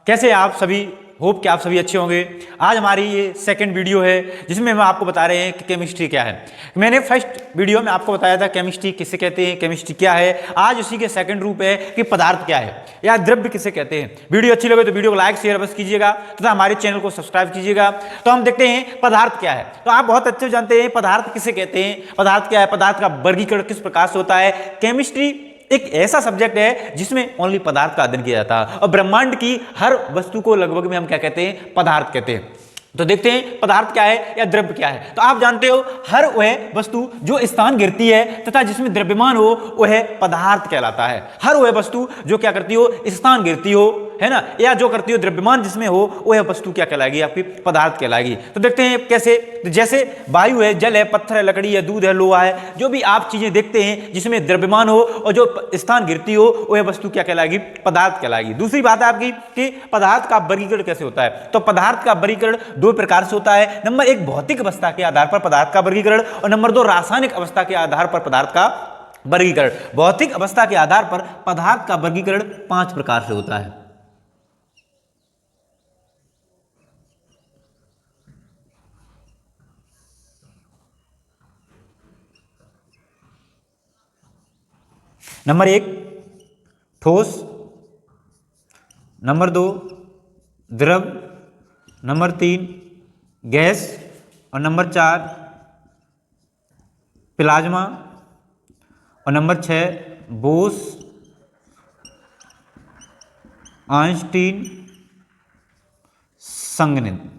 कैसे आप सभी, होप कि आप सभी अच्छे होंगे। आज हमारी ये सेकंड वीडियो है जिसमें हम आपको बता रहे हैं कि केमिस्ट्री क्या है। मैंने फर्स्ट वीडियो में आपको बताया था केमिस्ट्री किसे कहते हैं, केमिस्ट्री क्या है। आज उसी के सेकंड रूप है कि पदार्थ क्या है या द्रव्य किसे कहते हैं। वीडियो अच्छी लगे तो वीडियो को लाइक शेयर बस कीजिएगा तथा हमारे चैनल को सब्सक्राइब कीजिएगा। तो हम देखते हैं पदार्थ क्या है। तो आप बहुत अच्छे जानते हैं पदार्थ किसे कहते हैं, पदार्थ क्या है, पदार्थ का वर्गीकरण किस प्रकार से होता है। केमिस्ट्री एक ऐसा सब्जेक्ट है जिसमें ओनली पदार्थ का अध्ययन किया जाता है और ब्रह्मांड की हर वस्तु को लगभग में हम क्या कहते हैं, पदार्थ कहते हैं। तो देखते हैं पदार्थ क्या है या द्रव्य क्या है। तो आप जानते हो हर वह वस्तु जो स्थान गिरती है तथा जिसमें द्रव्यमान हो वह पदार्थ कहलाता है। हर वह वस्तु जो क्या करती हो, स्थान गिरती हो, है ना, या जो करती हो द्रव्यमान जिसमें हो वह वस्तु क्या कहलाएगी, आपकी पदार्थ कहलाएगी। तो देखते हैं कैसे। तो जैसे वायु है, जल है, पत्थर है, लकड़ी है, दूध है, लोहा है, जो भी आप चीजें देखते हैं जिसमें द्रव्यमान हो और जो स्थान गिरती हो वह वस्तु क्या कहलाएगी, पदार्थ कहलाएगी। दूसरी बात है आपकी कि पदार्थ का वर्गीकरण कैसे होता है। तो पदार्थ का वर्गीकरण दो प्रकार से होता है। नंबर एक, भौतिक अवस्था के आधार पर पदार्थ का वर्गीकरण, और नंबर दो, रासायनिक अवस्था के आधार पर पदार्थ का वर्गीकरण। भौतिक अवस्था के आधार पर पदार्थ का वर्गीकरण 5 प्रकार से होता है। नंबर 1 ठोस, नंबर 2 द्रव, नंबर 3 गैस, और नंबर 4 प्लाज्मा, और नंबर 6 बोस आइंस्टीन संगणित।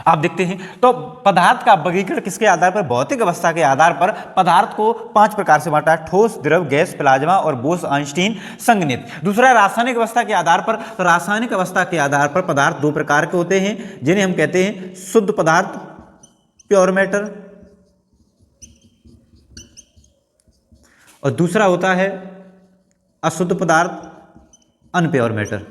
आप देखते हैं तो पदार्थ का वर्गीकरण किसके आधार पर, भौतिक अवस्था के आधार पर पदार्थ को 5 प्रकार से बांटा है। ठोस, द्रव, गैस, प्लाज्मा और बोस आइंस्टीन संगणित। दूसरा रासायनिक अवस्था के आधार पर। तो रासायनिक अवस्था के आधार पर पदार्थ 2 प्रकार के होते हैं जिन्हें हम कहते हैं शुद्ध पदार्थ प्योर मैटर, और दूसरा होता है अशुद्ध पदार्थ अनप्योर मैटर।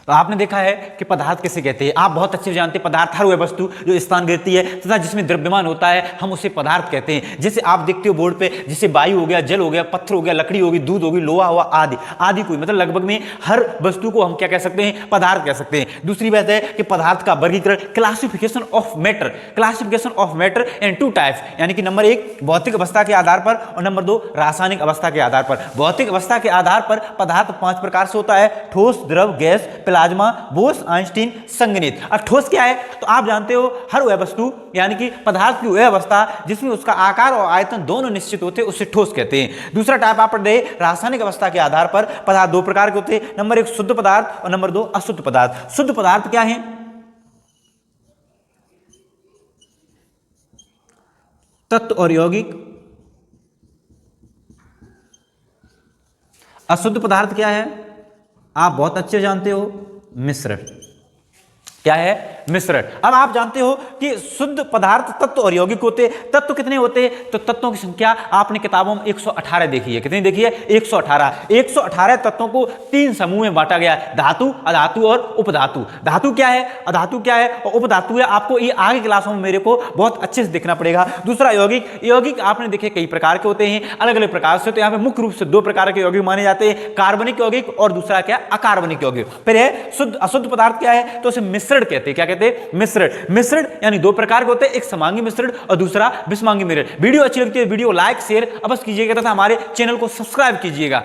तो आपने देखा है कि पदार्थ किसे कहते हैं। आप बहुत अच्छे से जानते हैं पदार्थ हर वह वस्तु जो स्थान गिरती है तथा जिसमें द्रव्यमान होता है हम उसे पदार्थ कहते हैं। जैसे आप देखते हो बोर्ड पे, जैसे वायु हो गया, जल हो गया, पत्थर हो गया, लकड़ी होगी, दूध होगी, लोहा हुआ, आदि आदि कोई मतलब लगभग में हर वस्तु को हम क्या कह सकते हैं, पदार्थ कह सकते हैं। दूसरी बात है कि पदार्थ का वर्गीकरण, classification of matter, classification of matter in 2 types, यानी कि नंबर 1 भौतिक अवस्था के आधार पर और नंबर 2 रासायनिक अवस्था के आधार पर। भौतिक अवस्था के आधार पर पदार्थ 5 प्रकार से होता है। ठोस, द्रव, गैस, प्लाज्मा, बोस आइंस्टीन संगणित। और ठोस क्या है, तो आप जानते हो हर वह वस्तु यानी कि पदार्थ की वह अवस्था जिसमें उसका आकार और आयतन दोनों निश्चित होते हैं उसे ठोस कहते हैं। दूसरा टाइप आप पढ़ रहे रासायनिक अवस्था के आधार पर पदार्थ 2 प्रकार के होते हैं। नंबर 1 शुद्ध पदार्थ और नंबर 2 अशुद्ध पदार्थ। शुद्ध पदार्थ क्या है, तत्व और यौगिक। अशुद्ध पदार्थ क्या है, आप बहुत अच्छे जानते हो, मिश्रण। क्या है, मिश्रण। अब आप जानते हो कि शुद्ध पदार्थ तत्व और यौगिक होते हैं। तत्व कितने होते हैं, तो तत्वों की संख्या आपने किताबों में 118 देखी है। कितनी देखी है, 118 तत्वों को 3 समूह में बांटा गया है, धातु, अधातु और उपधातु। धातु क्या है, अधातु क्या है और उपधातु है, आपको ये आगे क्लासों में मेरे को बहुत अच्छे से देखना पड़ेगा। दूसरा यौगिक, यौगिक आपने देखे कई प्रकार के होते हैं, अलग अलग प्रकार से। तो यहाँ पे मुख्य रूप से 2 प्रकार के यौगिक माने जाते हैं, कार्बनिक यौगिक और दूसरा क्या, अकार्बनिक यौगिक। फिर है शुद्ध अशुद्ध पदार्थ क्या है, तो उसे मिश्रण कहते हैं। क्या कहते हैं, मिश्रण। मिश्रण यानी 2 प्रकार के होते हैं, एक समांगी मिश्रण और दूसरा विषमांगी मिश्रण। वीडियो अच्छी लगती है वीडियो लाइक शेयर अवश्य कीजिएगा तथा हमारे चैनल को सब्सक्राइब कीजिएगा।